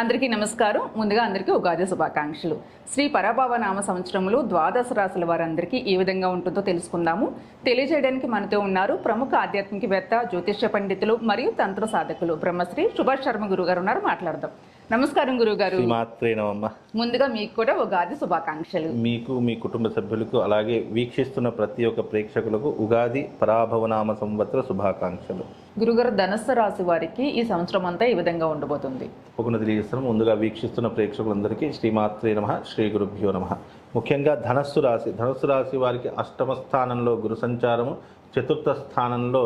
అందరికీ నమస్కారం. ముందుగా అందరికీ ఉగాది శుభాకాంక్షలు. శ్రీ పరాభవ నామ సంవత్సరములు ద్వాదశ రాశుల వారందరికీ ఏ విధంగా ఉంటుందో తెలుసుకుందాము. తెలియజేయడానికి మనతో ఉన్నారు ప్రముఖ ఆధ్యాత్మికవేత్త, జ్యోతిష్య పండితులు మరియు తంత్ర సాధకులు బ్రహ్మశ్రీ సుభాష్ శర్మ గురుగారు ఉన్నారు. మాట్లాడదాం. నమస్కారం గురుగారు. ముందుగా మీకు కూడా ఉగాది శుభాకాంక్షలు. మీకు, మీ కుటుంబ సభ్యులకు, అలాగే వీక్షిస్తున్న ప్రతి ఒక్క ప్రేక్షకులకు ఉగాది పరాభవనామ సంవత్సర శుభాకాంక్షలు. గురుగారు, ధనుస్సు రాశి వారికి ఈ సంవత్సరం అంతా ఈ విధంగా ఉండబోతుంది. తప్పకుండా తెలియజేస్తాను. ముందుగా వీక్షిస్తున్న ప్రేక్షకులందరికీ శ్రీమాత్రే నమః, శ్రీ గురుభ్యో నమః. ముఖ్యంగా ధనస్సు రాశి వారికి అష్టమ స్థానంలో గురు సంచారము, చతుర్థ స్థానంలో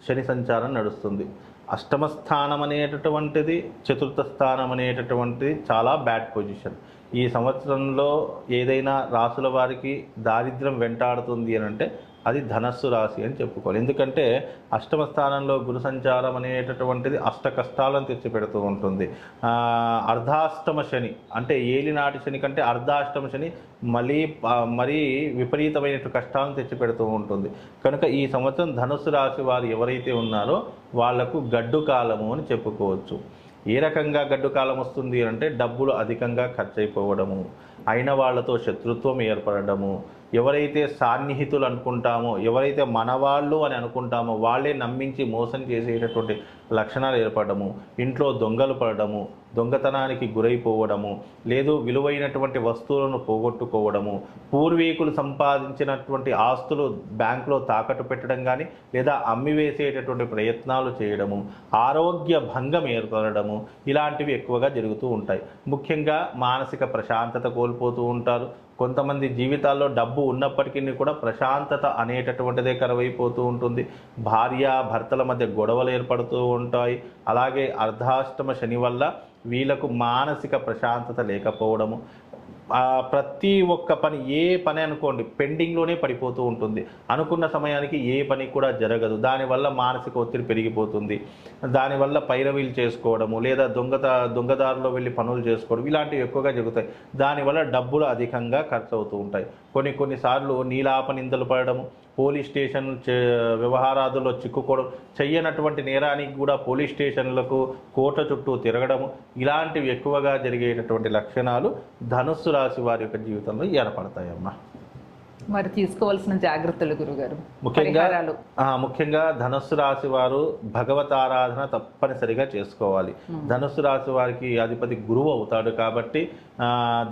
శని సంచారం నడుస్తుంది. అష్టమ స్థానం అనేటటువంటిది, చతుర్థ స్థానం అనేటటువంటిది చాలా బ్యాడ్ పొజిషన్. ఈ సంవత్సరంలో ఏదైనా రాసుల వారికి దారిద్ర్యం వెంటాడుతుంది అని అంటే అది ధనస్సు రాశి అని చెప్పుకోవాలి. ఎందుకంటే అష్టమ స్థానంలో గురు సంచారం అనేటటువంటిది అష్ట కష్టాలను తెచ్చిపెడుతూ ఉంటుంది. అర్ధాష్టమ శని అంటే ఏలినాటి శని కంటే అర్ధాష్టమ శని మరీ విపరీతమైన కష్టాలను తెచ్చిపెడుతూ ఉంటుంది. కనుక ఈ సంవత్సరం ధనుస్సు రాశి వారు ఎవరైతే ఉన్నారో వాళ్లకు గడ్డు కాలము అని చెప్పుకోవచ్చు. ఏ రకంగా గడ్డు కాలం వస్తుంది అంటే డబ్బులు అధికంగా ఖర్చు అయిపోవడము, అయిన వాళ్లతో శత్రుత్వం ఏర్పడము, ఎవరైతే సాన్నిహితులు అనుకుంటామో, ఎవరైతే మనవాళ్ళు అని అనుకుంటామో వాళ్ళే నమ్మించి మోసం చేసేటటువంటి లక్షణాలు ఏర్పడము, ఇంట్లో దొంగలు పడడము, దొంగతనానికి గురైపోవడము, లేదు విలువైనటువంటి వస్తువులను పోగొట్టుకోవడము, పూర్వీకులు సంపాదించినటువంటి ఆస్తులు బ్యాంకులో తాకట్టు పెట్టడం కానీ లేదా అమ్మివేసేటటువంటి ప్రయత్నాలు చేయడము, ఆరోగ్య భంగం ఏర్పడము, ఇలాంటివి ఎక్కువగా జరుగుతూ ఉంటాయి. ముఖ్యంగా మానసిక ప్రశాంతత కోల్పోతూ ఉంటారు. కొంతమంది జీవితాల్లో డబ్బు ఉన్నప్పటికీ కూడా ప్రశాంతత అనేటటువంటిదే కరువైపోతూ ఉంటుంది. భార్య భర్తల మధ్య గొడవలు ఏర్పడుతూ ఉంటాయి. అలాగే అర్ధాష్టమ శని వల్ల వీళ్ళకు మానసిక ప్రశాంతత లేకపోవడము, ప్రతి ఒక్క పని, ఏ పని అనుకోండి పెండింగ్లోనే పడిపోతూ ఉంటుంది. అనుకున్న సమయానికి ఏ పని కూడా జరగదు. దానివల్ల మానసిక ఒత్తిడి పెరిగిపోతుంది. దానివల్ల పైరవీలు చేసుకోవడము లేదా దొంగదారిలో వెళ్ళి పనులు చేసుకోవడం ఇలాంటివి ఎక్కువగా జరుగుతాయి. దానివల్ల డబ్బులు అధికంగా ఖర్చు అవుతూ ఉంటాయి. కొన్నిసార్లు నీలాప నిందలు పడడము, పోలీస్ స్టేషన్ వ్యవహారాదుల్లో చిక్కుకోవడం, చెయ్యనటువంటి నేరానికి కూడా పోలీస్ స్టేషన్లకు కోర్టు చుట్టూ తిరగడము, ఇలాంటివి ఎక్కువగా జరిగేటటువంటి లక్షణాలు ధనుస్సు రాశి వారి యొక్క జీవితంలో ఏర్పడతాయమ్మా. మరి తీసుకోవాల్సిన జాగ్రత్తలు గురుగారు? ముఖ్యంగా ధనుస్సు రాశి వారు భగవతారాధన తప్పనిసరిగా చేసుకోవాలి. ధనుస్సు రాశి వారికి అధిపతి గురువు అవుతాడు కాబట్టి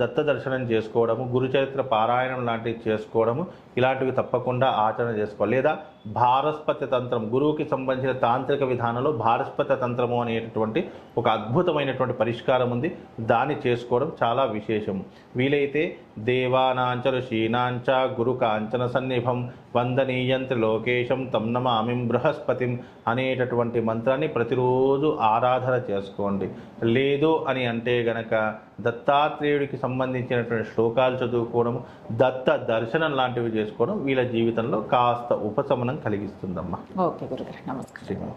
దత్త దర్శనం చేసుకోవడము, గురుచరిత్ర పారాయణం లాంటివి చేసుకోవడము, ఇలాంటివి తప్పకుండా ఆచరణ చేసుకోవాలి. లేదా భారస్పత్య తంత్రం, గురువుకి సంబంధించిన తాంత్రిక విధానంలో భారస్పత్య తంత్రము అనేటటువంటి ఒక అద్భుతమైనటువంటి పరిష్కారం ఉంది. దాన్ని చేసుకోవడం చాలా విశేషం. వీలైతే దేవానాంచ ఋషీనాంచ గురు కాంచన సన్నిభం వందనీయంత్రి లోకేశం తం నమామిం బృహస్పతిం అనేటటువంటి మంత్రాన్ని ప్రతిరోజు ఆరాధన చేసుకోండి. లేదు అని అంటే గనక దత్తాత్రేయుడికి సంబంధించినటువంటి శ్లోకాలు చదువుకోవడం, దత్త దర్శనం లాంటివి చేసుకోవడం వీళ్ళ జీవితంలో కాస్త ఉపశమనం కలిగిస్తుందమ్మా. ఓకే గురుగారు, నమస్కారం.